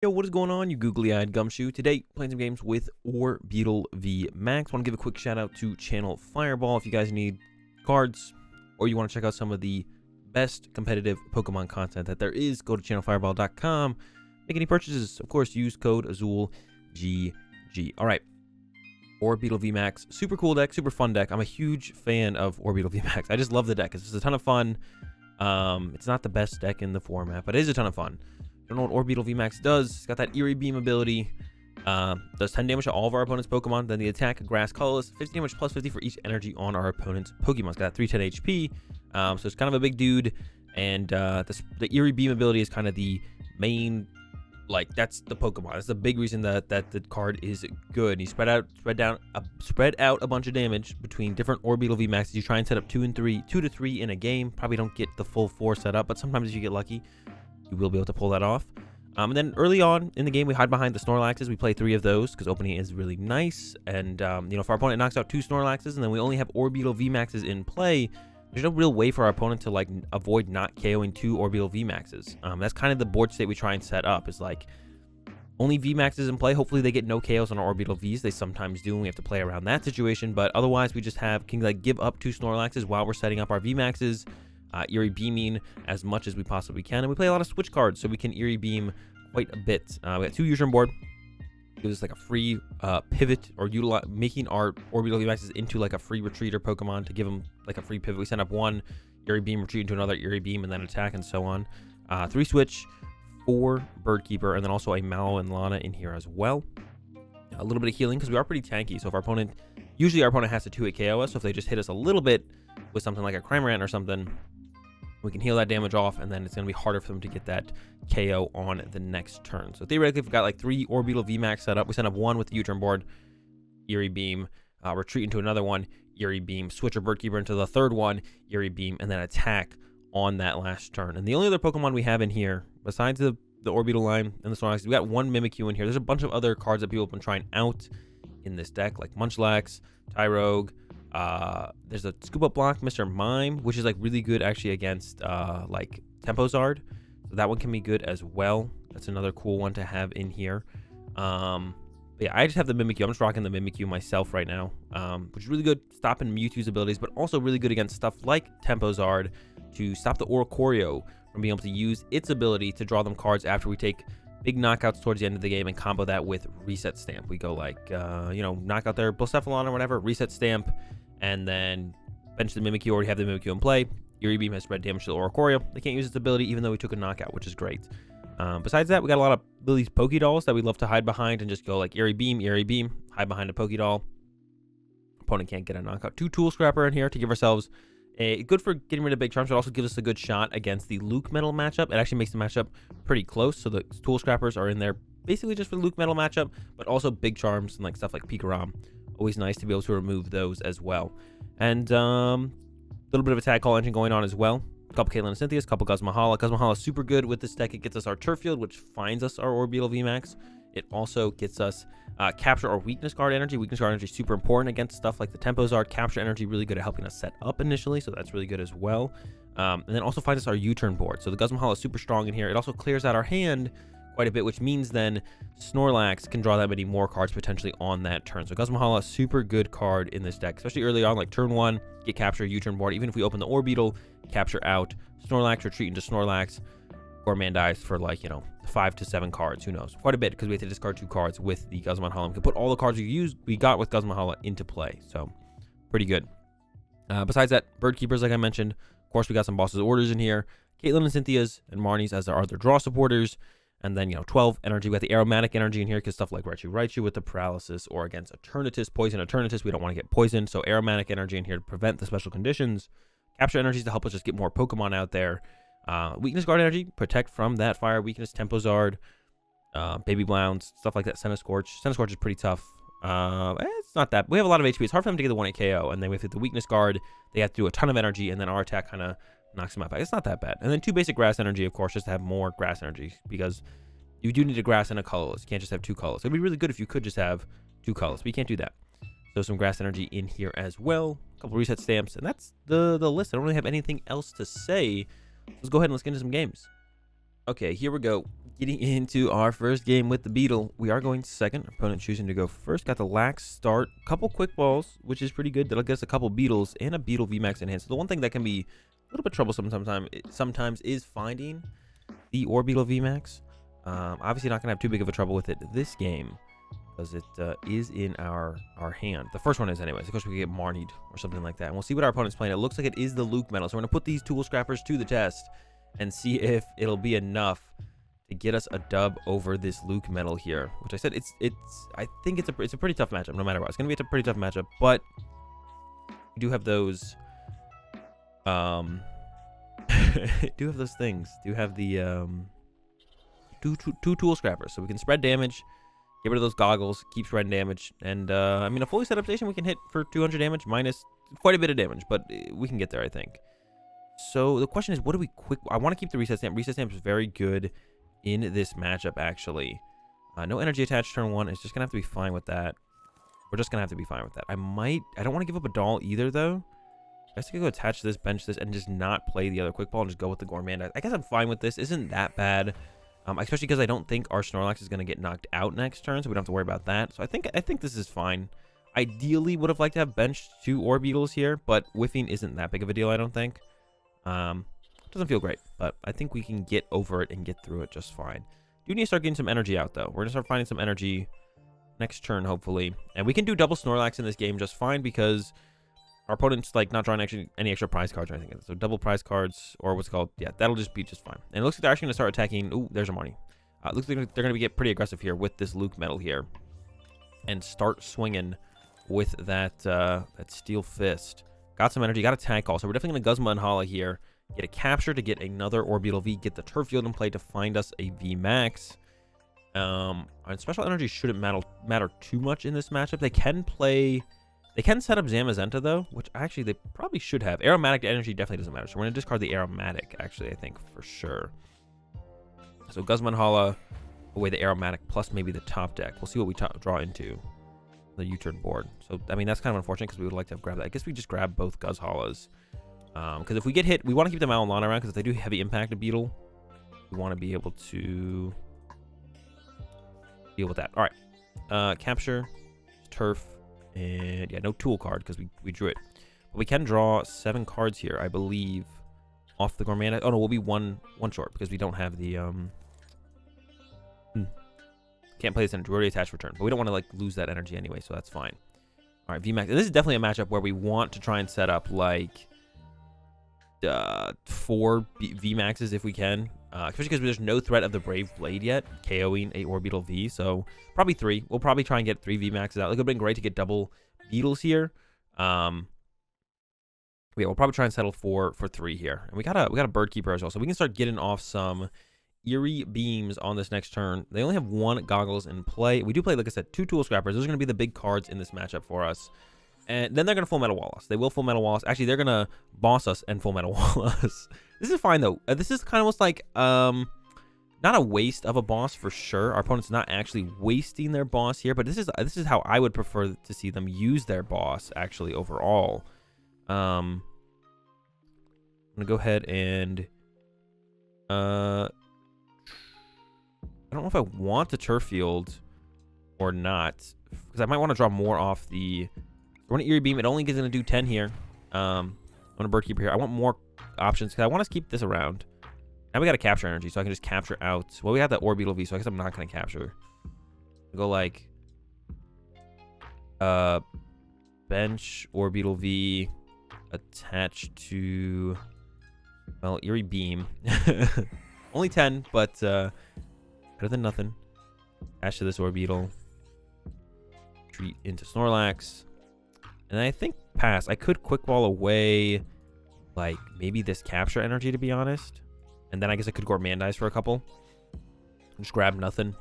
Yo, what is going on, you googly-eyed gumshoe? Today, playing some games with Orbeetle VMAX. Want to give a quick shout out to Channel Fireball if you guys need cards or you want to check out some of the best competitive Pokemon content that there is. Go to channelfireball.com. Make any purchases. Of course, use code AzulGG. All right, Orbeetle VMAX. Super cool deck, super fun deck. I'm a huge fan of Orbeetle VMAX. I just love the deck. It's just a ton of fun. It's not the best deck in the format, but it is a ton of fun. Don't know what Orbeetle VMAX does. It's got that Eerie Beam ability. Does 10 damage to all of our opponent's Pokemon. Then the attack, grass, colorless, 50 damage plus 50 for each energy on our opponent's Pokemon. It's got 310 HP. So it's kind of a big dude. And the Eerie Beam ability is kind of the main, like, that's the Pokemon. That's the big reason that the card is good. You spread out a bunch of damage between different Orbeetle VMAXs. You try and set up 2 to 3 in a game. Probably don't get the full 4 set up, but sometimes if you get lucky, you will be able to pull that off. And then early on in the game, we hide behind the Snorlaxes. We play 3 of those because opening is really nice. And, if our opponent knocks out 2 Snorlaxes and then we only have Orbeetle VMAXs in play, there's no real way for our opponent to, like, avoid not KOing 2 Orbeetle VMAXs. That's kind of the board state we try and set up, is like, only VMAXs in play. Hopefully they get no KOs on our Orbeetle Vs. They sometimes do, and we have to play around that situation. But otherwise, we just can, like, give up 2 Snorlaxes while we're setting up our VMAXs. Eerie Beaming as much as we possibly can, and we play a lot of switch cards, so we can Eerie Beam quite a bit. We got 2 U-Turn Board. Gives us like a free pivot, or making our Orbeetle VMAXs into like a free retreater Pokemon to give them like a free pivot. We send up 1 Eerie Beam, retreat into another Eerie Beam, and then attack, and so on. 3 switch, 4 Bird Keeper, and then also a Mallow Lana in here as well. A little bit of healing because we are pretty tanky. So if our opponent, usually our opponent has to 2-hit KO us. So if they just hit us a little bit with something like a Cramorant or something, we can heal that damage off, and then it's going to be harder for them to get that KO on the next turn. So theoretically, if we've got like 3 Orbeetle VMAX set up, we send up 1 with the U-Turn Board, Eerie Beam, retreat into another one, Eerie Beam, switch a Bird Keeper into the third one, Eerie Beam, and then attack on that last turn. And the only other Pokemon we have in here, besides the Orbeetle line and the Snorlax, we got 1 Mimikyu in here. There's a bunch of other cards that people have been trying out in this deck, like Munchlax, Tyrogue. There's a scoop up block, Mr. Mime, which is like really good actually against like Tempozard. So that one can be good as well. That's another cool one to have in here. But yeah, I just have the Mimikyu. I'm just rocking the Mimikyu myself right now, which is really good stopping Mewtwo's abilities, but also really good against stuff like Tempozard to stop the Oricorio from being able to use its ability to draw them cards after we take big knockouts towards the end of the game and combo that with Reset Stamp. We go like, knock out their Blacephalon or whatever, Reset Stamp, and then bench the Mimikyu. Already have the Mimikyu in play. Eerie Beam has spread damage to the Oricorio. They can't use its ability even though we took a knockout, which is great. Besides that, we got a lot of Lillie's Pokédolls that we love to hide behind and just go like Eerie Beam, hide behind a Pokédoll. Opponent can't get a knockout. 2 Tool Scrapper in here to give ourselves good for getting rid of big charms, but also gives us a good shot against the LucMetalZ matchup. It actually makes the matchup pretty close, so the Tool Scrappers are in there basically just for the LucMetalZ matchup, but also big charms and like stuff like Pikarom. Always nice to be able to remove those as well. And a little bit of a Tag Call engine going on as well. A couple Caitlin and Cynthia's, a couple Guzma Hala. Guzma Hala is super good with this deck. It gets us our Turffield, which finds us our Orbeetle VMAX. It also gets us Capture or Weakness Guard Energy. Weakness Guard Energy is super important against stuff like the Tempozard. Capture Energy really good at helping us set up initially, so that's really good as well. And then also finds us our U-Turn Board. So the Guzma Hala is super strong in here. It also clears out our hand quite a bit, which means then Snorlax can draw that many more cards potentially on that turn. So Guzma Hala, super good card in this deck, especially early on, like turn 1, get Capture, U-Turn Board. Even if we open the Orbeetle, Capture out, Snorlax, retreat into Snorlax, Gourmandize for like, 5 to 7 cards, who knows, quite a bit, because we have to discard 2 cards with the Guzma Hala. We can put all the cards we got with Guzma Hala into play, so pretty good. Besides that, Bird Keepers, like I mentioned, of course we got some Boss's Orders in here, Caitlin and Cynthia's and Marnie's as our other draw supporters. And then, 12 energy. We got the Aromatic Energy in here because stuff like Raichu with the Paralysis, or against Eternatus, Poison Eternatus. We don't want to get poisoned, so Aromatic Energy in here to prevent the special conditions. Capture Energies to help us just get more Pokemon out there. Weakness Guard Energy, protect from that fire weakness. Tempozard, Baby Blounds, stuff like that. Scorch. Scorch is pretty tough. It's not that. We have a lot of HP. It's hard for them to get the 1-hit KO, and then we have the Weakness Guard. They have to do a ton of energy, and then our attack kind of knocks them out. It's not that bad. And then 2 basic Grass Energy, of course, just to have more Grass Energy, because you do need a Grass and a colorless. You can't just have 2 colors. It'd be really good if you could just have 2 colors, but you can't do that. So some Grass Energy in here as well. A couple Reset Stamps, and that's the list. I don't really have anything else to say. Let's go ahead and let's get into some games. Okay, here we go. Getting into our first game with the Beetle. We are going second. Opponent choosing to go first. Got the lax start. Couple quick balls, which is pretty good. That'll get us a couple Beetles and a Beetle VMAX in hand. So the one thing that can be a little bit troublesome sometimes is finding the Orbeetle VMAX. Obviously not going to have too big of a trouble with it this game, because it is in our hand. The first one is anyways. Of course, we can get Marnied or something like that. And we'll see what our opponent's playing. It looks like it is the LucMetalZ. So we're going to put these Tool Scrappers to the test and see if it'll be enough to get us a dub over this LucMetalZ here. Which I said, I think it's a pretty tough matchup no matter what. It's going to be a pretty tough matchup, but we do have those do have those things. Do have the two Tool Scrappers, so we can spread damage. Get rid of those goggles, keep spreading damage, and I mean, a fully set up station we can hit for 200 damage, minus quite a bit of damage, but we can get there, I think. So the question is, what do we quick? I want to keep the Reset Stamp. Reset Stamp is very good in this matchup, actually. No energy attached turn one. It's just gonna have to be fine with that. We're just gonna have to be fine with that. I don't want to give up a doll either, though. I guess I could go attach this, bench this, and just not play the other quick ball and just go with the Gourmand. I guess I'm fine with this. Isn't that bad? Especially because I don't think our Snorlax is going to get knocked out next turn, so we don't have to worry about that. So I think this is fine. Ideally, would have liked to have benched 2 Orbeetles here, but whiffing isn't that big of a deal, I don't think. Doesn't feel great, but I think we can get over it and get through it just fine. Do need to start getting some energy out, though. We're going to start finding some energy next turn, hopefully. And we can do double Snorlax in this game just fine, because our opponent's like not drawing any extra prize cards or anything. So double prize cards, or what's it called? Yeah, that'll just be just fine. And it looks like they're actually going to start attacking. Ooh, there's a Marnie. It looks like they're going to get pretty aggressive here with this LucMetalZ here, and start swinging with that that Steel Fist. Got some energy. Got a Tag Call. So we're definitely going to Guzma Hala here. Get a capture to get another Orbeetle V. Get the Turffield in play to find us a VMAX. And special energy shouldn't matter too much in this matchup. They can play. They can set up Zamazenta, though, which actually they probably should have. Aromatic energy definitely doesn't matter. So we're going to discard the Aromatic, actually, I think, for sure. So Guzma Hala, away the Aromatic, plus maybe the top deck. We'll see what we draw into the U-Turn board. So, I mean, that's kind of unfortunate because we would like to have grabbed that. I guess we just grab both Guz Halas. Because if we get hit, we want to keep the Mallow Lana around, because if they do heavy impact a Beetle, we want to be able to deal with that. All right. Capture, Turf. And yeah, no tool card because we drew it. But we can draw 7 cards here, I believe, off the Gourmand. Oh no, we'll be one short because we don't have the can't play this energy. We already attached return, but we don't want to like lose that energy anyway, so that's fine. All right, VMAX. This is definitely a matchup where we want to try and set up like 4 VMAXs if we can. Especially because there's no threat of the Brave Blade yet, KOing a Orbeetle V. So probably 3. We'll probably try and get 3 VMAXs out. It would have been great to get double Beetles here. Yeah, we'll probably try and settle for 3 here. And we got a Bird Keeper as well, so we can start getting off some eerie beams on this next turn. They only have 1 goggles in play. We do play, like I said, 2 Tool Scrappers. Those are going to be the big cards in this matchup for us. And then they're going to Full Metal Wall us. They will Full Metal Wall us. Actually, they're going to boss us and Full Metal Wall us. This is fine, though. This is kind of almost like, not a waste of a boss for sure. Our opponent's not actually wasting their boss here, but this is how I would prefer to see them use their boss, actually, overall. I'm going to go ahead and... I don't know if I want the Turffield or not, because I might want to draw more off the... We're going to Eerie Beam. It only is going to do 10 here. I'm going to Bird Keeper here. I want more options because I want to keep this around. Now we got a Capture Energy, so I can just capture out. Well, we got that Orbeetle V, so I guess I'm not going to capture. I'll go like bench Orbeetle V attached to, well, Eerie Beam. Only 10, but better than nothing. Attach to this Orbeetle. Retreat into Snorlax. And I think pass. I could quick ball away, like, maybe this Capture Energy, to be honest. And then I guess I could Gourmandize for a couple. Just grab nothing.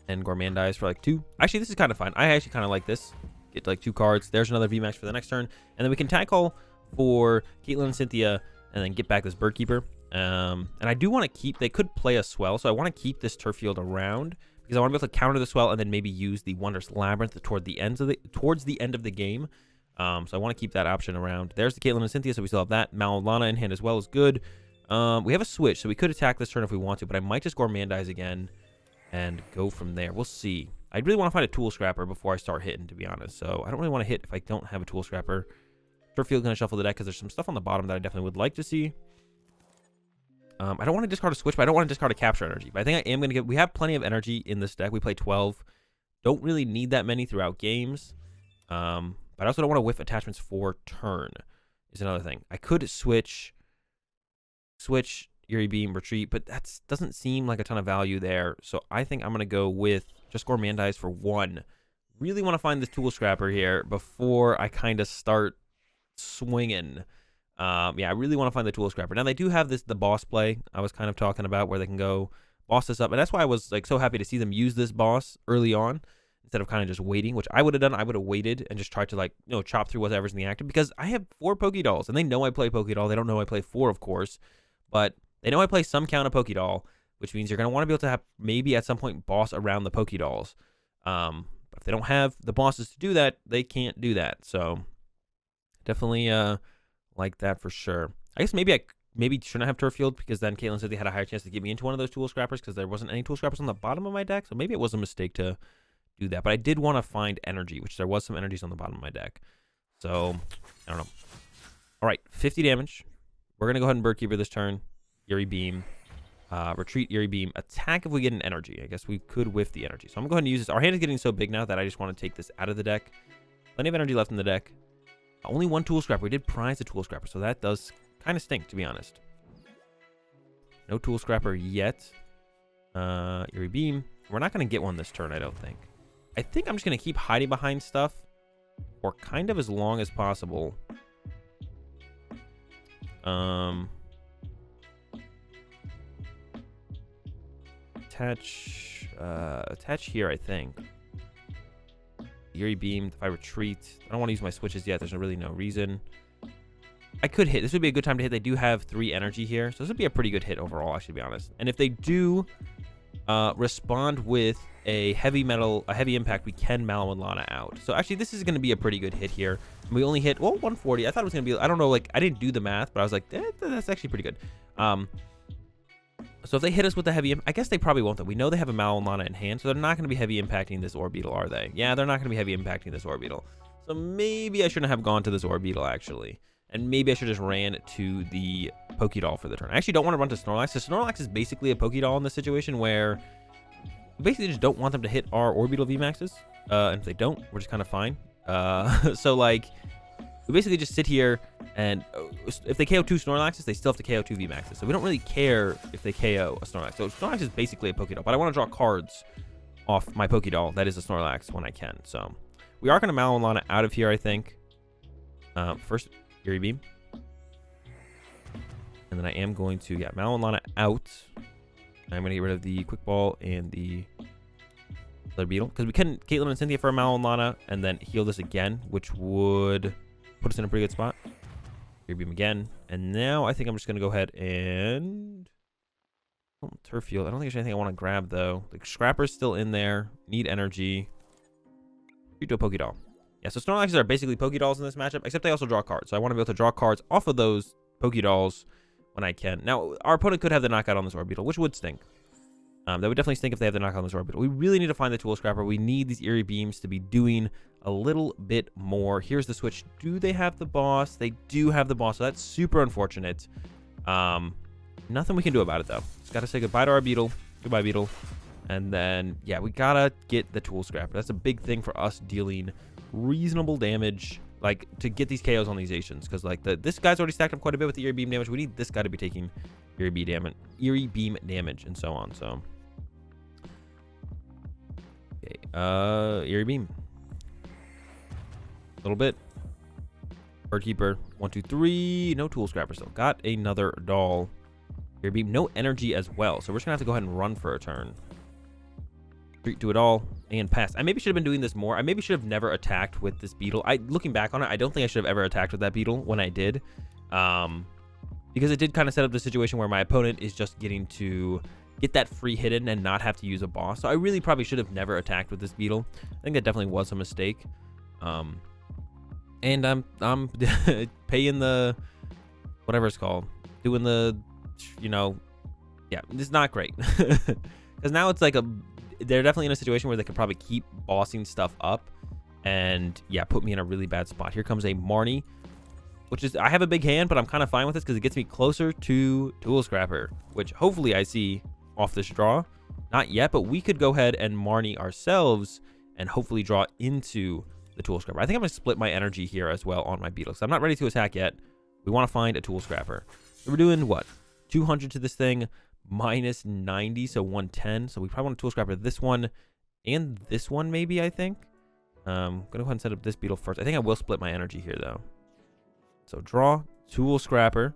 And Gourmandize for, like, 2. Actually, this is kind of fine. I actually kind of like this. Get, like, 2 cards. There's another VMAX for the next turn. And then we can Tag Call for Caitlin and Cynthia, and then get back this Bird Keeper. And I do want to keep... They could play a Swell, so I want to keep this Turffield around. Because I want to be able to counter the Swell and then maybe use the Wondrous Labyrinth towards the end of the game. So I want to keep that option around. There's the Caitlin and Cynthia, so we still have that. Mallow Lana in hand as well is good. We have a switch, so we could attack this turn if we want to, but I might just Gourmandize again and go from there. We'll see. I really want to find a Tool Scrapper before I start hitting, to be honest. So I don't really want to hit if I don't have a Tool Scrapper. Turffield gonna shuffle the deck because there's some stuff on the bottom that I definitely would like to see. I don't want to discard a switch, but I don't want to discard a Capture Energy. But I think I am gonna get. We have plenty of energy in this deck. We play 12. Don't really need that many throughout games. But I also don't want to whiff attachments for turn. Is another thing. I could switch, Eerie Beam, retreat, but that doesn't seem like a ton of value there. So I think I'm gonna go with just Gourmandize for 1. Really want to find this Tool Scrapper here before I kind of start swinging. Yeah, I really want to find the Tool Scrapper. Now they do have the boss play I was kind of talking about, where they can go boss this up, and that's why I was like so happy to see them use this boss early on instead of kind of just waiting, which I would have done. I would have waited and just tried to, like, you know, chop through whatever's in the active, because I have 4 Pokédolls, and they know I play Pokédoll. They don't know I play 4, of course, but they know I play some count of Pokédoll, which means you're going to want to be able to have maybe at some point boss around the Pokédolls. But if they don't have the bosses to do that, they can't do that. So definitely like that for sure. I guess maybe I shouldn't have Turffield, because then Caitlin said they had a higher chance to get me into one of those Tool Scrappers, because there wasn't any Tool Scrappers on the bottom of my deck. So maybe it was a mistake to do that. But I did want to find energy, which there was some energies on the bottom of my deck. So I don't know. All right, 50 damage. We're going to go ahead and Bird Keeper this turn. Eerie Beam. Retreat, Eerie Beam. Attack if we get an energy. I guess we could whiff the energy. So I'm going to go ahead and use this. Our hand is getting so big now that I just want to take this out of the deck. Plenty of energy left in the deck. Only 1 Tool Scrapper. We did prize the Tool Scrapper, so that does kind of stink, to be honest. No Tool Scrapper yet. Eerie Beam. We're not going to get one this turn, I don't think. I think I'm just going to keep hiding behind stuff for kind of as long as possible. Attach here, I think. Eerie Beam. If I retreat, I don't want to use my switches yet. There's really no reason. I could hit. This would be a good time to hit. They do have 3 energy here, so this would be a pretty good hit overall, actually, to be honest. And if they do respond with a heavy impact, we can Mallow Lana out. So actually, this is going to be a pretty good hit here. We only hit, well, 140. I thought it was going to be, I don't know, like, I didn't do the math, but I was like, that's actually pretty good. So if they hit us with the heavy, I guess they probably won't, though. We know they have a Mallow Lana in hand, so they're not going to be heavy impacting this Orbeetle, are they? Yeah, they're not going to be heavy impacting this Orbeetle. So maybe I shouldn't have gone to this Orbeetle, actually. And maybe I should just ran to the Pokédoll for the turn. I actually don't want to run to Snorlax, because Snorlax is basically a Pokédoll in this situation where we basically just don't want them to hit our Orbeetle VMAXs. And if they don't, we're just kind of fine. So, like, we basically just sit here, and if they KO 2 Snorlaxes, they still have to KO 2 VMAXs. So we don't really care if they KO a Snorlax. So Snorlax is basically a Pokédoll, but I want to draw cards off my Pokédoll that is a Snorlax when I can. So we are going to Mallow Lana out of here, I think. First, Eerie Beam. And then I am going to, yeah, Mallow Lana out. I'm going to get rid of the Quick Ball and the Beetle, because we can Caitlin and Cynthia for a Mallow Lana and then heal this again, which would put us in a pretty good spot. Eerie Beam again. And now I think I'm just going to go ahead and Turffield. I don't think there's anything I want to grab, though. The Scrapper's still in there. Need energy. Treat to a Pokédoll. Yeah, so Snorlaxes are basically Pokédolls in this matchup, except they also draw cards. So I want to be able to draw cards off of those Pokédolls when I can. Now, our opponent could have the knockout on this Orbeetle, which would stink. That would definitely stink if they have the knockout on this Orbeetle. We really need to find the Tool Scrapper. We need these Eerie Beams to be doing a little bit more. Here's the switch. Do they have the boss? They do have the boss, so that's super unfortunate. Nothing we can do about it, though. Just got to say goodbye to our Beetle. Goodbye, Beetle. And then, yeah, we got to get the Tool Scrapper. That's a big thing for us dealing reasonable damage, like, to get these KOs on these Asians, because, like, this guy's already stacked up quite a bit with the Eerie Beam damage. We need this guy to be taking Eerie Beam damage and so on. So okay, Eerie Beam a little bit. Bird Keeper 1 2 3. No Tool Scrapper still. Got another doll. Eerie Beam, no energy as well, so we're just gonna have to go ahead and run for a turn. Do it all and pass. I maybe should have been doing this more. I maybe should have never attacked with this Beetle. Looking back on it, I don't think I should have ever attacked with that Beetle when I did, because it did kind of set up the situation where my opponent is just getting to get that free hidden and not have to use a boss. So I really probably should have never attacked with this Beetle. I think that definitely was a mistake. And I'm paying the whatever it's called, doing the you know, yeah, it's not great. Because now it's like they're definitely in a situation where they could probably keep bossing stuff up and, yeah, put me in a really bad spot. Here comes a Marnie, which is, I have a big hand, but I'm kind of fine with this because it gets me closer to Tool Scrapper, which hopefully I see off this draw. Not yet, but we could go ahead and Marnie ourselves and hopefully draw into the Tool Scrapper. I think I'm going to split my energy here as well on my Beetle, because I'm not ready to attack yet. We want to find a Tool Scrapper. So we're doing, what, 200 to this thing, minus 90, so 110. So we probably want to Tool Scrapper this one and this one maybe, I think. I'm going to go ahead and set up this Beetle first. I think I will split my energy here, though. So draw, Tool Scrapper.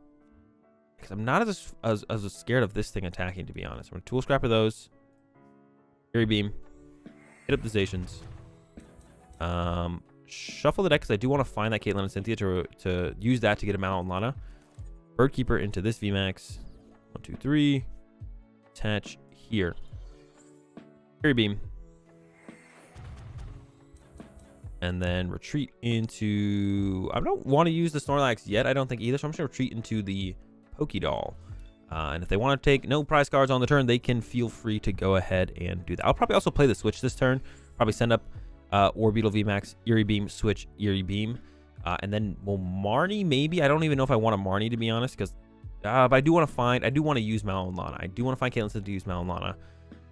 Because I'm not as scared of this thing attacking, to be honest. We're going to Tool Scrapper those. Fury Beam. Hit up the stations. Shuffle the deck because I do want to find that Caitlin and Cynthia to use that to get a Mallow Lana. Bird Keeper into this VMAX. 1, 2, 3. Attach here. Fury Beam. And then retreat into... I don't want to use the Snorlax yet, I don't think either. So I'm just going to retreat into the Pokédoll. And if they want to take no prize cards on the turn, they can feel free to go ahead and do that. I'll probably also play the Switch this turn. Probably send up Orbeetle VMAX, Eerie Beam, Switch, Eerie Beam. And then we'll Marnie maybe. I don't even know if I want a Marnie, to be honest. Because but I do want to use Mallow Lana. I do want to find Caitlin to use Mallow Lana.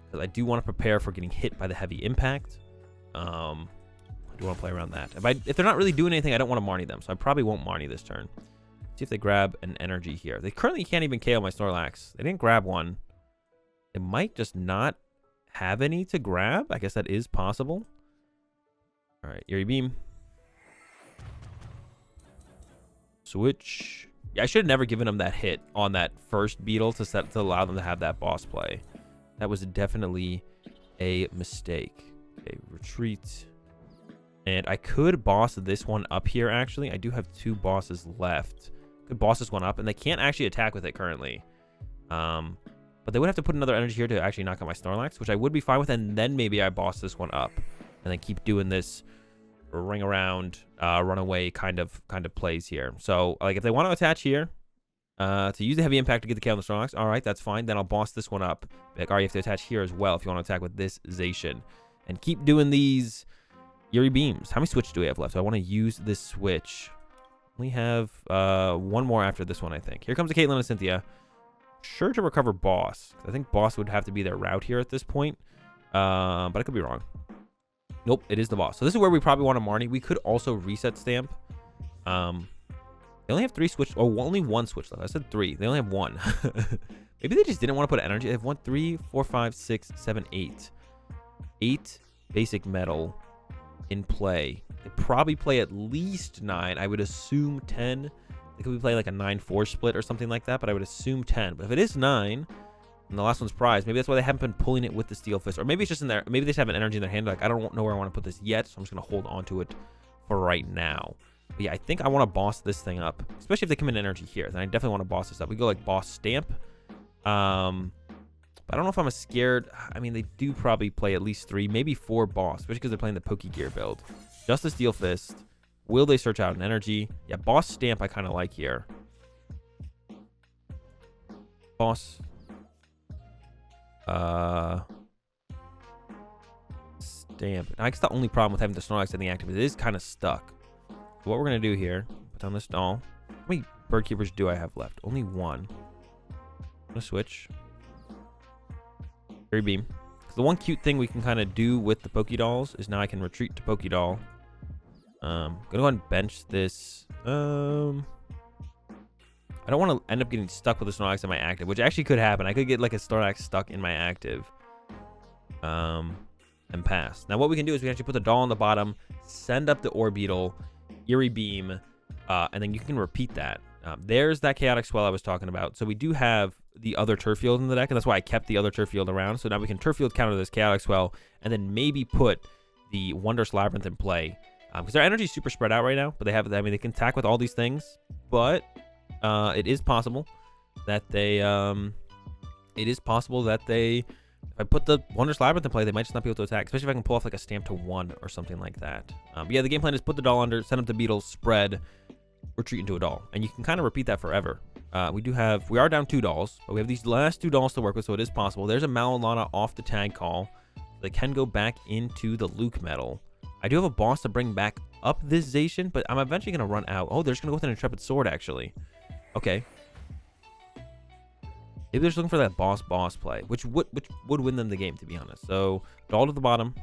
Because I do want to prepare for getting hit by the heavy impact. I do want to play around that. If they're not really doing anything, I don't want to Marnie them. So I probably won't Marnie this turn. See if they grab an energy here. They currently can't even KO my Snorlax. They didn't grab one. They might just not have any to grab. I guess that is possible. All right, Eerie Beam. Switch. Yeah, I should have never given them that hit on that first Beetle to allow them to have that boss play. That was definitely a mistake. Okay, retreat. And I could boss this one up here, actually. I do have 2 bosses left. Could boss this one up, and they can't actually attack with it currently. But they would have to put another energy here to actually knock out my Snorlax, which I would be fine with, and then maybe I boss this one up. And then keep doing this ring around, run away kind of plays here. So, like, if they want to attach here, to use the heavy impact to get the KO on the Snorlax, all right, that's fine. Then I'll boss this one up. Like, all right, you have to attach here as well if you want to attack with this Zacian. And keep doing these Eerie Beams. How many Switch do we have left? So I want to use this Switch. We have one more after this one, I think. Here comes the Caitlin and Cynthia. Sure to recover Boss. I think Boss would have to be their route here at this point. But I could be wrong. Nope, it is the Boss. So this is where we probably want to Marnie. We could also Reset Stamp. They only have 3 Switch. Oh, only 1 Switch left. I said 3. They only have 1. Maybe they just didn't want to put energy. They have 1, 3, 4, 5, 6, 7, 8. 8 basic metal in play. They probably play at least 9. I would assume 10. They could be playing like a 9-4 split or something like that, but I would assume 10. But if it is 9 and the last one's prize, maybe that's why they haven't been pulling it with the Steel Fist. Or maybe it's just in there. Maybe they just have an energy in their hand. Like, I don't know where I want to put this yet, so I'm just going to hold on to it for right now. But yeah, I think I want to boss this thing up, especially if they come in energy here. Then I definitely want to boss this up. We go like Boss Stamp. But I don't know if I'm scared. I mean, they do probably play at least 3, maybe 4 boss, especially because they're playing the Poké Gear build. Just the Steel Fist. Will they search out an energy? Yeah, Boss Stamp I kind of like here. Boss. Stamp. I guess the only problem with having the Snorlax in the active is it is kind of stuck. So what we're going to do here, put down this doll. How many Bird Keepers do I have left? Only 1. I'm going to switch. Fury Beam. The one cute thing we can kind of do with the Pokédolls is now I can retreat to Pokédoll. Gonna go ahead and bench this. I don't want to end up getting stuck with the Snorlax in my active, which actually could happen. I could get like a Snorlax stuck in my active. And pass. Now what we can do is we can actually put the doll on the bottom, send up the Orbeetle, Eerie Beam, and then you can repeat that. There's that Chaotic Swell I was talking about. So we do have the other Turffield in the deck, and that's why I kept the other Turffield around. So now we can Turffield counter this Chaotic Swell, and then maybe put the Wondrous Labyrinth in play. Because their energy is super spread out right now, but they have, I mean, they can attack with all these things, but it is possible that they, if I put the Wondrous Labyrinth in play, they might just not be able to attack, especially if I can pull off like a Stamp to 1 or something like that. But yeah, the game plan is put the doll under, send up the Beetle, spread, retreat into a doll. And you can kind of repeat that forever. We are down 2 dolls, but we have these last 2 dolls to work with, so it is possible. There's a Mallow Lana off the tag call. They can go back into the LucMetal. I do have a boss to bring back up this Zacian, but I'm eventually going to run out. Oh, they're just going to go with an Intrepid Sword, actually. Okay. Maybe they're just looking for that boss play, which would win them the game, to be honest. So, doll to the bottom.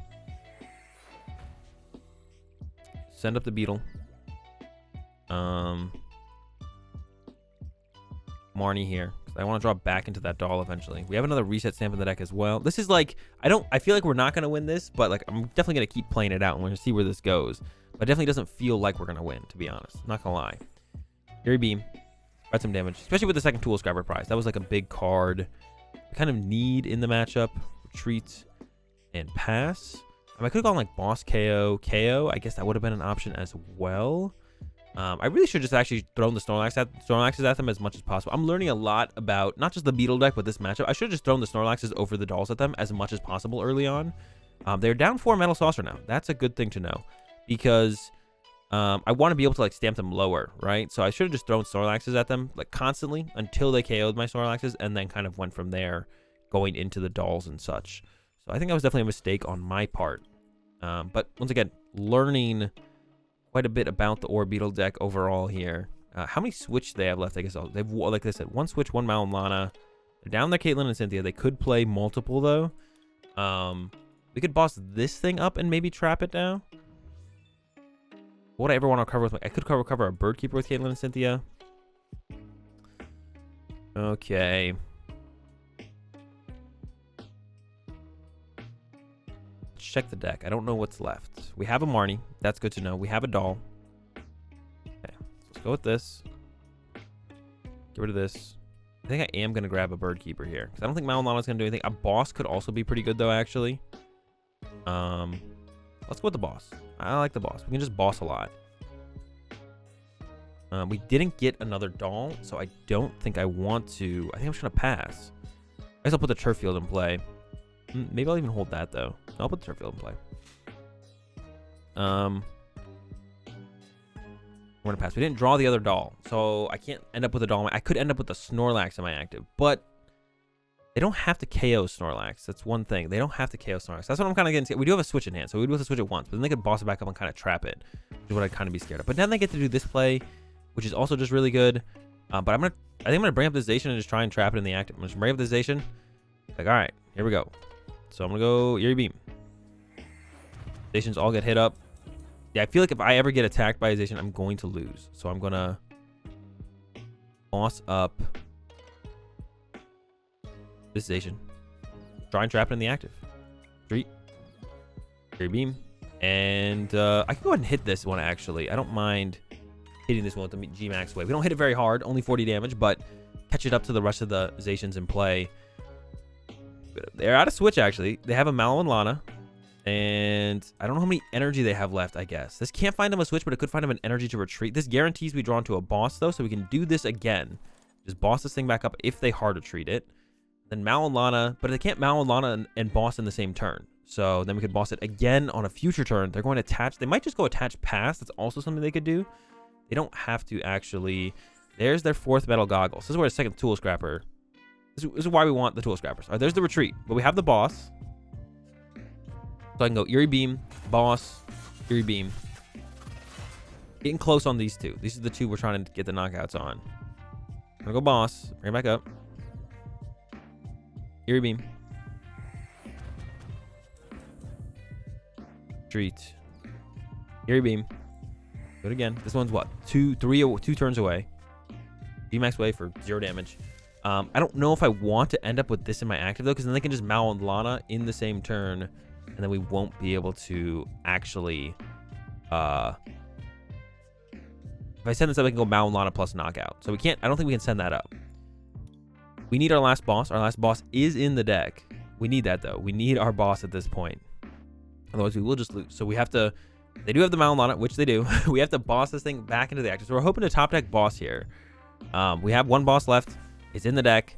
Send up the Beetle. Marnie here. I want to draw back into that doll eventually. We have another reset stamp in the deck as well. This is like, I feel like we're not going to win this, but like I'm definitely going to keep playing it out and we're going to see where this goes. But it definitely doesn't feel like we're going to win, to be honest. I'm not going to lie. Fury Beam. Spread some damage, especially with the second Tool Scrapper prize. That was like a big card. We kind of need in the matchup. Retreat and pass. I could have gone like boss KO. I guess that would have been an option as well. I really should just actually thrown the Snorlaxes at them as much as possible. I'm learning a lot about not just the Beetle deck, but this matchup. I should have just thrown the Snorlaxes over the dolls at them as much as possible early on. They're down 4 Metal Saucer now. That's a good thing to know because I want to be able to like stamp them lower, right? So I should have just thrown Snorlaxes at them like constantly until they KO'd my Snorlaxes and then kind of went from there going into the dolls and such. So I think that was definitely a mistake on my part. But once again, learning quite a bit about the Orbeetle deck overall here. How many switch they have left? I guess they've, like I said, 1 switch, 1 Mallow Lana. They're down there, Caitlin and Cynthia. They could play multiple though. We could boss this thing up and maybe trap it down. What would I ever want to cover with? I could cover a Bird Keeper with Caitlin and Cynthia. Okay. Check the deck. I don't know what's left. We have a Marnie. That's good to know. We have a doll. Okay, let's go with this. Get rid of this. I think I am going to grab a Bird Keeper here because I don't think Mallow Lana is going to do anything. A boss could also be pretty good though, actually. Let's go with the boss. I like the boss. We can just boss a lot. We didn't get another doll, so I don't think I want to. I think I'm just going to pass. I guess I'll put the Turffield in play. Maybe I'll even hold that though. I'll put the Turffield in play. We're gonna pass. We didn't draw the other doll, so I can't end up with a doll. I could end up with the Snorlax in my active, but they don't have to KO Snorlax. That's one thing. They don't have to KO Snorlax. That's what I'm kind of getting. We do have a switch in hand, so we do have to switch it once, but then they could boss it back up and kind of trap it, which is what I'd kind of be scared of. But then they get to do this play, which is also just really good. But I think I'm gonna bring up this Zacian and just try and trap it in the active. I'm just gonna bring up this Zacian. Like, all right, here we go. So I'm gonna go Eerie Beam. Zacians all get hit up. Yeah, I feel like if I ever get attacked by a Zacian, I'm going to lose. So I'm gonna boss up this Zacian. Try and trap it in the active. Street. Eerie Beam. And I can go ahead and hit this one actually. I don't mind hitting this one with the G-Max wave. We don't hit it very hard, only 40 damage, but catch it up to the rest of the Zacians in play. They're out of switch, actually. They have a Mallow Lana, and I don't know how many energy they have left, I guess. This can't find them a switch, but it could find them an energy to retreat. This guarantees we draw into a boss, though, so we can do this again. Just boss this thing back up if they hard retreat it. Then Mallow Lana, but they can't Mallow Lana and boss in the same turn. So then we could boss it again on a future turn. They're going to attach. They might just go attach pass. That's also something they could do. They don't have to actually. There's their 4th Metal Goggles. This is where the second Tool Scrapper. This is why we want the Tool Scrappers. All right, there's the retreat, but we have the boss. So I can go Eerie Beam, boss, Eerie Beam. Getting close on these two. These are the two we're trying to get the knockouts on. I'm gonna go boss, bring it back up. Eerie Beam. Retreat. Eerie Beam. Do it again. This one's what? 2 turns away. G-Max Wave for 0 damage. I don't know if I want to end up with this in my active, though, because then they can just Mallow Lana in the same turn, and then we won't be able to actually... if I send this up, I can go Mallow Lana plus knockout. So we can't... I don't think we can send that up. We need our last boss. Our last boss is in the deck. We need that, though. We need our boss at this point. Otherwise, we will just lose. So we have to... They do have the Mallow Lana, which they do. We have to boss this thing back into the active. So we're hoping to top deck boss here. We have 1 boss left. It's in the deck.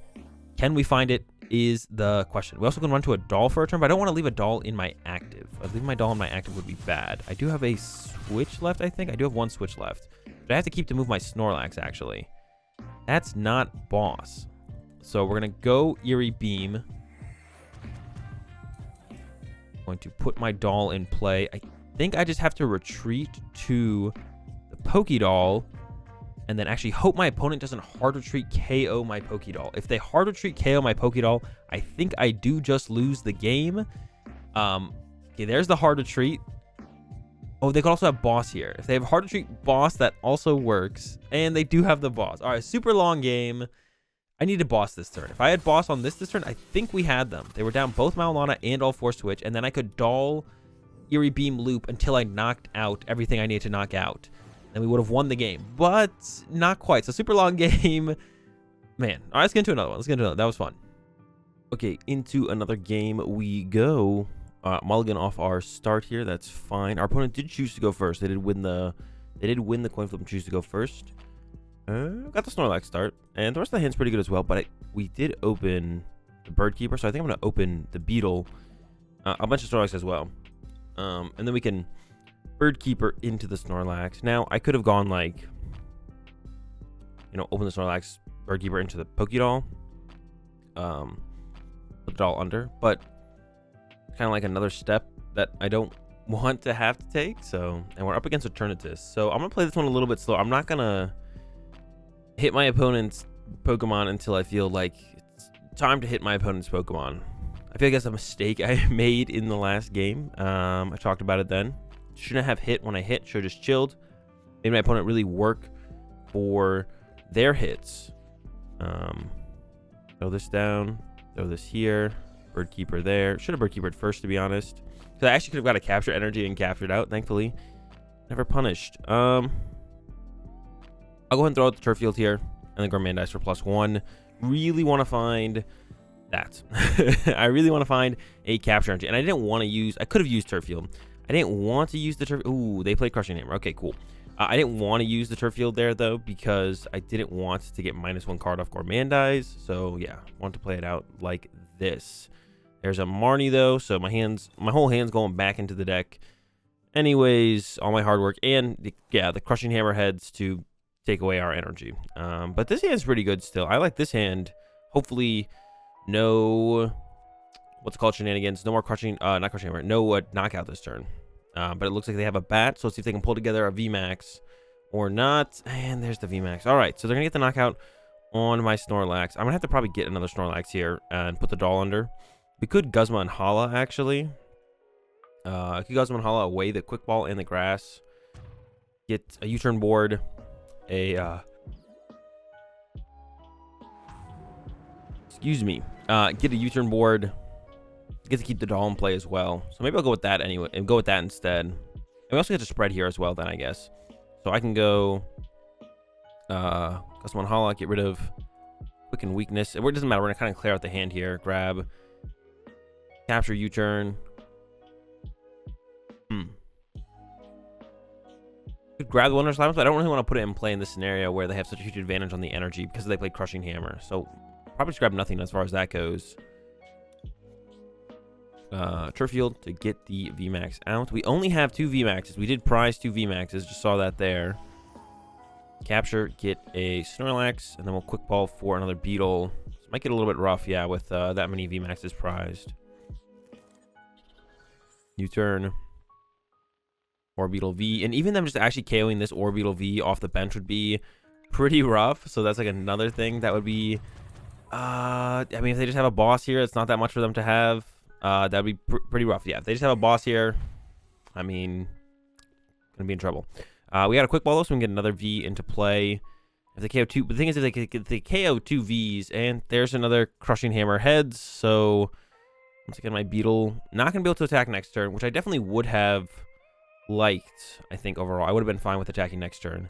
Can we find it is the question. We also can run to a doll for a turn, but I don't want to leave a doll in my active. Leaving my doll in my active would be bad. I do have a switch left, I think. I do have 1 switch left. But I have to keep to move my Snorlax, actually. That's not boss. So we're going to go Eerie Beam. Going to put my doll in play. I think I just have to retreat to the Pokédoll and then actually hope my opponent doesn't hard retreat KO my Pokédoll. If they hard retreat KO my Pokédoll, I think I do just lose the game. Okay, there's the hard retreat. Oh, they could also have boss here. If they have hard retreat boss, that also works. And they do have the boss. All right, super long game. I need a boss this turn. If I had boss on this turn, I think we had them. They were down both Mallow Lana and all 4 switch, and then I could doll Eerie Beam loop until I knocked out everything I needed to knock out. Then we would have won the game, but not quite. So super long game. Man, all right, let's get into another one. Let's get into another. That was fun. Okay, into another game we go. Mulligan off our start here. That's fine. Our opponent did choose to go first. They did win the coin flip and choose to go first. Got the Snorlax start, and the rest of the hand's pretty good as well. But we did open the Bird Keeper, so I think I'm gonna open the Beetle, a bunch of Snorlax as well, and then we can Bird Keeper into the Snorlax. Now I could have gone like, you know, open the Snorlax, Bird Keeper into the Pokédoll, put the doll under, but kind of like another step that I don't want to have to take. So, and we're up against Eternatus, so I'm gonna play this one a little bit slow. I'm not gonna hit my opponent's Pokemon until I feel like it's time to hit my opponent's Pokemon. I feel like that's a mistake I made in the last game. I talked about it then. Shouldn't have hit when I hit. Should have just chilled. Made my opponent really work for their hits. Throw this down. Throw this here. Bird Keeper there. Should have Bird Keepered first, to be honest. Because I actually could have got a Capture Energy and captured out, thankfully. Never punished. I'll go ahead and throw out the Turffield here. And then Gourmandize for +1. Really want to find that. I really want to find a Capture Energy. And I didn't want to use... I could have used Turffield. I didn't want to use the Turf... Ooh, they played Crushing Hammer. Okay, cool. I didn't want to use the Turffield there, though, because I didn't want to get -1 card off Gourmandize. So, yeah, want to play it out like this. There's a Marnie, though, so my whole hand's going back into the deck. Anyways, all my hard work and, the Crushing Hammer heads to take away our energy. But this hand's pretty good still. I like this hand. Hopefully, no... what's it called, shenanigans. No more Crushing... not Crushing Hammer. No knockout this turn. But it looks like they have a bat, so let's see if they can pull together a VMAX or not. And there's the VMAX. All right, so they're going to get the knockout on my Snorlax. I'm going to have to probably get another Snorlax here and put the doll under. We could Guzma Hala, actually. I could Guzma Hala away the Quick Ball and the Grass. Get a U-Turn Board. Excuse me. Get a U-Turn Board. Get to keep the doll in play as well. So maybe I'll go with that anyway, and go with that instead. And we also get to spread here as well then, I guess. So I can go Guzma Hala, get rid of Quick and Weakness. It doesn't matter. We're going to kind of clear out the hand here. Grab, Capture, U-Turn. Could grab the Wondrous Labyrinth, but I don't really want to put it in play in this scenario where they have such a huge advantage on the energy because they play Crushing Hammer. So probably just grab nothing as far as that goes. Turffield to get the VMAX out. We only have 2 VMAXs. We did prize 2 VMAXs. Just saw that there. Capture, get a Snorlax, and then we'll Quick Ball for another Beetle. This might get a little bit rough, yeah, with that many VMAXs prized. U-Turn. Orbeetle V. And even them just actually KOing this Orbeetle V off the bench would be pretty rough. So that's like another thing that would be... I mean, if they just have a boss here, it's not that much for them to have. That would be pretty rough. Yeah, if they just have a boss here, I mean, gonna be in trouble. We got a Quick Ball though, so we can get another V into play. If they KO 2, but the thing is, if they KO 2 Vs, and there's another Crushing Hammer heads, so once again, my Beetle not gonna be able to attack next turn, which I definitely would have liked. I think overall, I would have been fine with attacking next turn.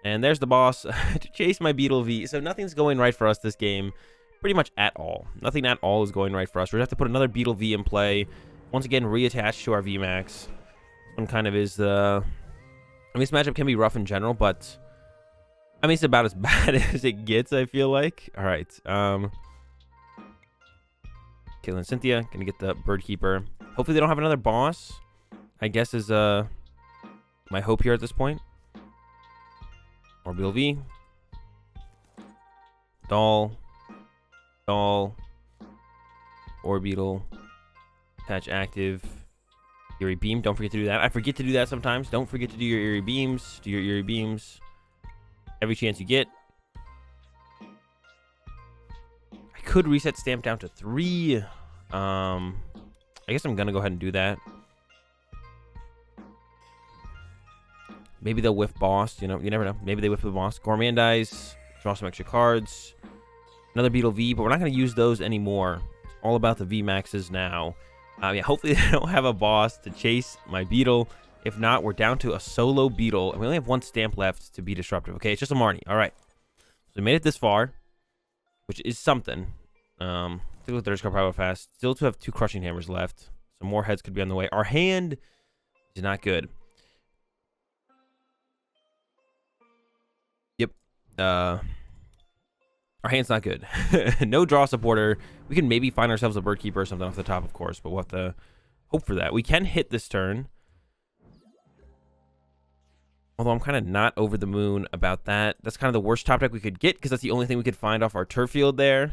And there's the boss to chase my Beetle V. So nothing's going right for us this game. Pretty much at all. Nothing at all is going right for us. We're going to have to put another Beetle V in play. Once again, reattach to our VMAX. One kind of is the... I mean, this matchup can be rough in general, but... I mean, it's about as bad as it gets, I feel like. All right. Caitlin Cynthia. Going to get the Bird Keeper. Hopefully they don't have another boss. I guess is my hope here at this point. Orbeetle V. Doll. Orbeetle. Attach active. Eerie Beam. Don't forget to do that. I forget to do that sometimes. Don't forget to do your Eerie Beams. Do your Eerie Beams. Every chance you get. I could reset stamp down to 3. I guess I'm going to go ahead and do that. Maybe they'll whiff boss. You know, you never know. Maybe they whiff the boss. Gourmandize. Draw some extra cards. Another Beetle V, but we're not going to use those anymore. It's all about the VMAXs now. Yeah, hopefully they don't have a boss to chase my Beetle. If not, we're down to a solo Beetle, and we only have 1 stamp left to be disruptive. Okay, it's just a Marnie. All right. So we made it this far, which is something. Still with 30 card power fast. Still to have 2 crushing hammers left. Some more heads could be on the way. Our hand is not good. Yep. Our hand's not good. No draw supporter. We can maybe find ourselves a Bird Keeper or something off the top, of course, but we'll have to hope for that. We can hit this turn. Although I'm kind of not over the moon about that. That's kind of the worst top deck we could get because that's the only thing we could find off our Turffield there.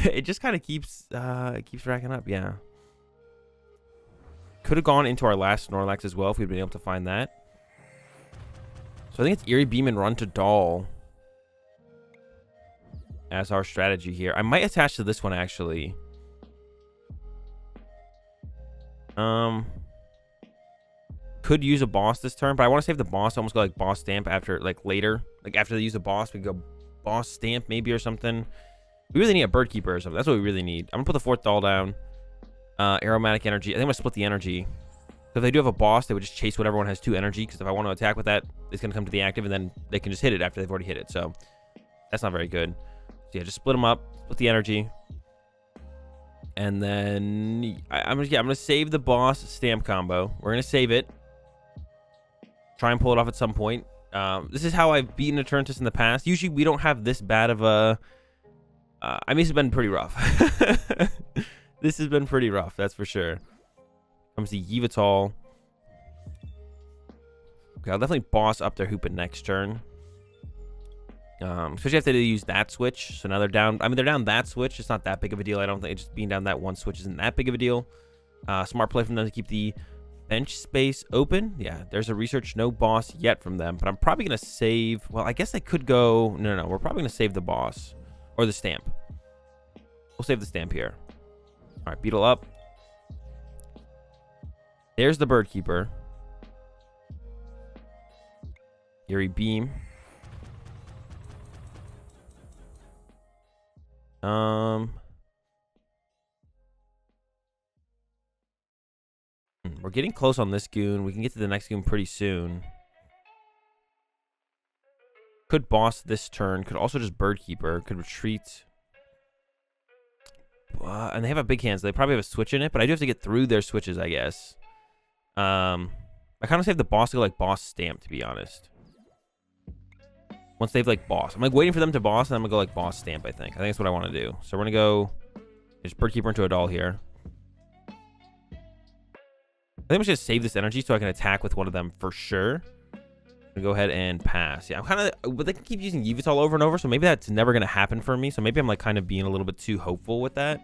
It just kind of keeps racking up, yeah. Could have gone into our last Snorlax as well if we'd been able to find that. So I think it's Eerie Beam and run to Doll as our strategy here. I might attach to this one actually. Could use a boss this turn, but I want to save the boss. I almost go like boss stamp after, like later, like after they use a boss, we go boss stamp maybe or something. We really need a Bird Keeper or something. That's what we really need. I'm gonna put the 4th doll down. Aromatic energy. I think I'm gonna split the energy. So if they do have a boss, they would just chase whatever one has 2 energy. Because if I want to attack with that, it's gonna come to the active, and then they can just hit it after they've already hit it. So that's not very good. So yeah, just split them up, split the energy, and then I'm gonna save the boss stamp combo. We're gonna save it. Try and pull it off at some point. This is how I've beaten Eternatus in the past. Usually we don't have this bad of a... I mean, this has been pretty rough. This has been pretty rough, that's for sure. Comes the Yveltal. Okay, I'll definitely boss up their Hoopa next turn. Especially after they use that switch. So now they're down... I mean, they're down that switch. It's not that big of a deal. I don't think just being down that one switch isn't that big of a deal. Smart play from them to keep the bench space open. Yeah, there's a research no boss yet from them, but I'm probably gonna save. Well, I guess I could go. No, we're probably gonna save the boss or the stamp. We'll save the stamp here. All right, Beetle up. There's the Bird Keeper. Eerie Beam. We're getting close on this goon. We can get to the next goon pretty soon. Could boss this turn. Could also just Bird Keeper. Could retreat. And they have a big hand, so they probably have a switch in it. But I do have to get through their switches, I guess. I kind of save the boss to go like boss stamp, to be honest. Once they've like boss. I'm like waiting for them to boss, and I'm going to go like boss stamp, I think. I think that's what I want to do. So we're going to go just Bird Keeper into a doll here. I think I'm just save this energy so I can attack with one of them for sure. I'm gonna go ahead and pass. Yeah, I'm kind of... But they can keep using Yveltal over and over, so maybe that's never going to happen for me. So maybe I'm like kind of being a little bit too hopeful with that.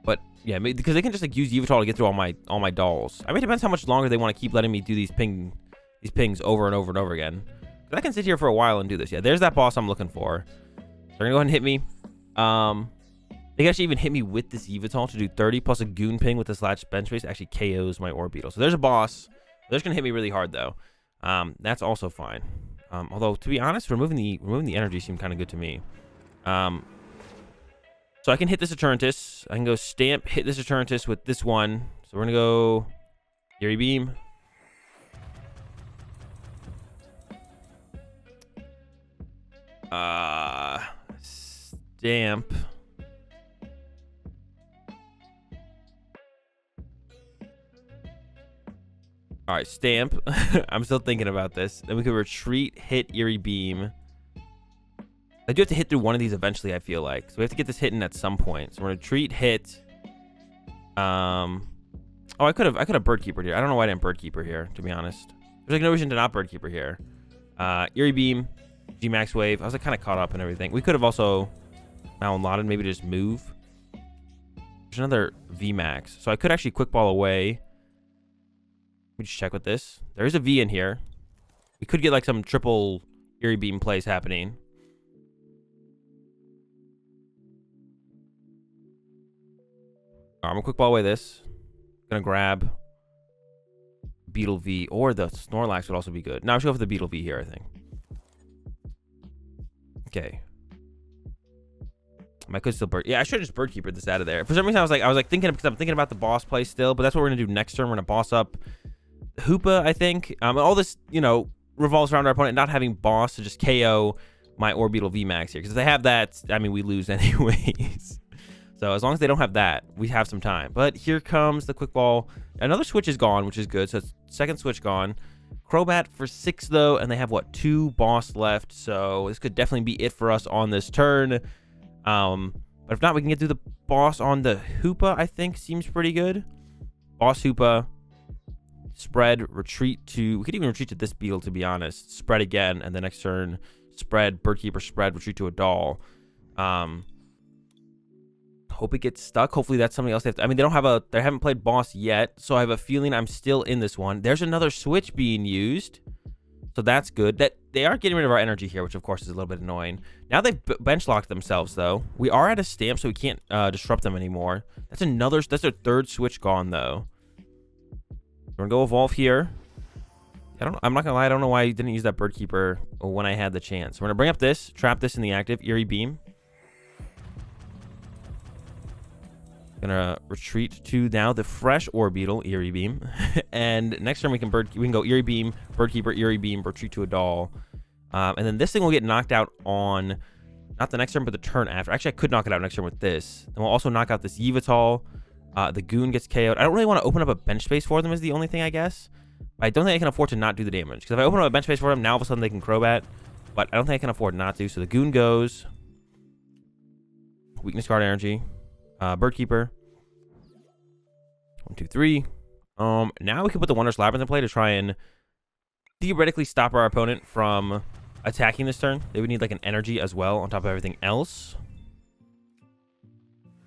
But yeah, because they can just like use Yveltal to get through all my dolls. I mean, it depends how much longer they want to keep letting me do these pings over and over and over again. Because I can sit here for a while and do this. Yeah, there's that boss I'm looking for. They're going to go ahead and hit me. They can actually even hit me with this Yveltal to do 30 plus a goon ping with this latch bench space. Actually KOs my Orbeetle. So there's a boss. They're just going to hit me really hard, though. That's also fine. Although, to be honest, removing the energy seemed kind of good to me. So I can hit this Eternatus. I can go stamp, hit this Eternatus with this one. So we're going to go Eerie Beam. Stamp. All right, stamp. I'm still thinking about this. Then we could retreat, hit Eerie Beam. I do have to hit through one of these eventually, I feel like. So we have to get this hit in at some point. So we're gonna retreat, hit. Oh, I could have Bird Keeper here. I don't know why I didn't Bird Keeper here, to be honest. There's like no reason to not Bird Keeper here. Eerie Beam. G-Max Wave. I was like kind of caught up in everything. We could have also Mallow Lana maybe just move. There's another VMAX. So I could actually quick ball away. Let me just check with this. There is a V in here. We could get like some triple Eerie Beam plays happening. I'm gonna quick ball away this. Gonna grab Beetle V, or the Snorlax would also be good. Now I'm gonna go for the Beetle V here, I think. Okay. I could still bird. Yeah, I should have just Bird Keeper this out of there. For some reason, I was like thinking, because I'm thinking about the boss play still, but that's what we're gonna do next turn. We're gonna boss up Hoopa, I think. All this, you know, revolves around our opponent not having boss to just KO my Orbeetle VMAX here, because if they have that, I mean, we lose anyways. So as long as they don't have that, we have some time. But here comes the quick ball. Another switch is gone, which is good. So it's second switch gone. Crobat for 6 though, and they have what, 2 boss left. So this could definitely be it for us on this turn. But if not, we can get through the boss on the Hoopa. I think seems pretty good. Boss Hoopa, spread, retreat to. We could even retreat to this Beetle, to be honest. Spread again, and the next turn, spread, Bird Keeper, spread, retreat to a doll. Hope it gets stuck. Hopefully that's something else they have to, I mean, they haven't played boss yet, so I have a feeling I'm still in this one. There's another switch being used, so that's good. That they are getting rid of our energy here, which of course is a little bit annoying. Now they've bench locked themselves though. We are at a stamp, so we can't disrupt them anymore. That's their third switch gone though. We're gonna go evolve here. I'm not gonna lie, I don't know why I didn't use that Bird Keeper when I had the chance. We're gonna bring up this, trap this in the active, Eerie Beam. Gonna retreat to now the fresh Orbeetle, Eerie Beam. And next turn we can go Eerie Beam, Bird Keeper, Eerie Beam, retreat to a doll. And then this thing will get knocked out on, not the next turn, but the turn after. Actually, I could knock it out next turn with this. And we'll also knock out this Yveltal. The Goon gets KO'd. I don't really want to open up a bench space for them is the only thing, I guess. But I don't think I can afford to not do the damage. Because if I open up a bench space for them, now all of a sudden they can Crobat. But I don't think I can afford not to. So the Goon goes. Weakness Guard Energy. Bird Keeper. 1, 2, 3. Now we can put the Wondrous Labyrinth in play to try and theoretically stop our opponent from attacking this turn. They would need like an energy as well on top of everything else.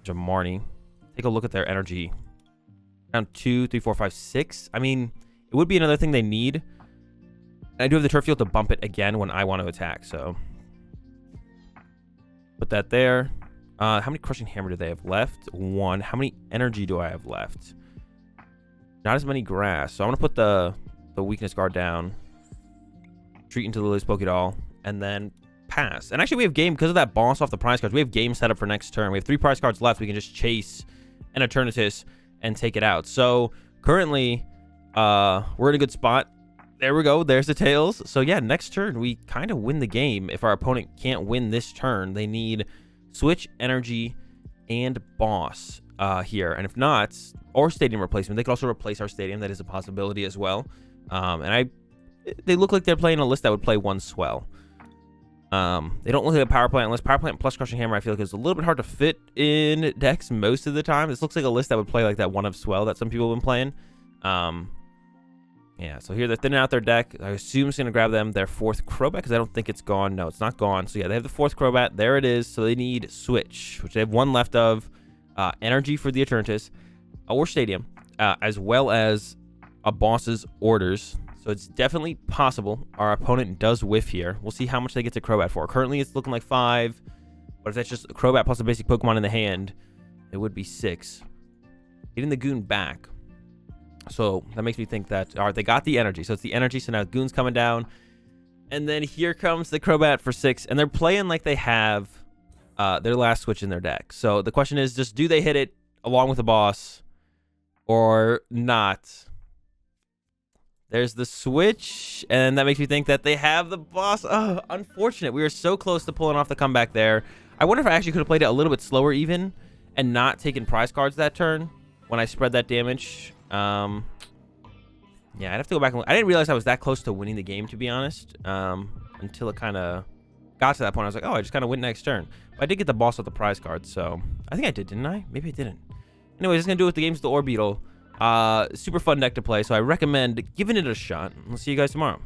Marnie. Take a look at their energy. Round 2, 3, 4, 5, 6. I mean, it would be another thing they need. And I do have the Turffield to bump it again when I want to attack, so put that there. How many Crushing Hammer do they have left? 1. How many energy do I have left? Not as many grass. So I'm going to put the weakness guard down. Retreat into Lily's Pokédoll. And then pass. And actually we have game, because of that boss off the prize cards, we have game set up for next turn. We have 3 prize cards left. We can just chase an Eternatus and take it out. So currently we're in a good spot. There we go. There's the tails. So yeah, next turn we kind of win the game. If our opponent can't win this turn, they need switch, energy, and boss here. And if not, or stadium replacement. They could also replace our stadium. That is a possibility as well. They look like they're playing a list that would play 1 swell. They don't look like a power plant unless power plant plus Crushing Hammer I feel like is a little bit hard to fit in decks most of the time. This looks like a list that would play like that 1 of swell that some people have been playing. Yeah, so here they're thinning out their deck. I assume it's going to grab them their 4th Crobat because I don't think it's gone. No, it's not gone. So yeah, they have the 4th Crobat. There it is. So they need switch, which they have 1 left of. Energy for the Eternatus or Stadium, as well as a boss's orders. So it's definitely possible our opponent does whiff here. We'll see how much they get to Crobat for. Currently it's looking like 5, but if that's just a Crobat plus a basic Pokemon in the hand, it would be 6. Getting the Goon back. So that makes me think that, all right, they got the energy. So it's the energy. So now Goon's coming down. And then here comes the Crobat for 6. And they're playing like they have their last switch in their deck. So the question is just, do they hit it along with the boss or not? There's the switch. And that makes me think that they have the boss. Oh, unfortunate. We were so close to pulling off the comeback there. I wonder if I actually could have played it a little bit slower even and not taken prize cards that turn when I spread that damage. Yeah, I'd have to go back and look. I didn't realize I was that close to winning the game, to be honest, until it kind of got to that point. I was like, oh, I just kind of win next turn. But I did get the boss with the prize card, so I think I did, didn't I? Maybe I didn't. Anyways, that's going to do it with the games with the Orbeetle. Super fun deck to play, so I recommend giving it a shot. We'll see you guys tomorrow.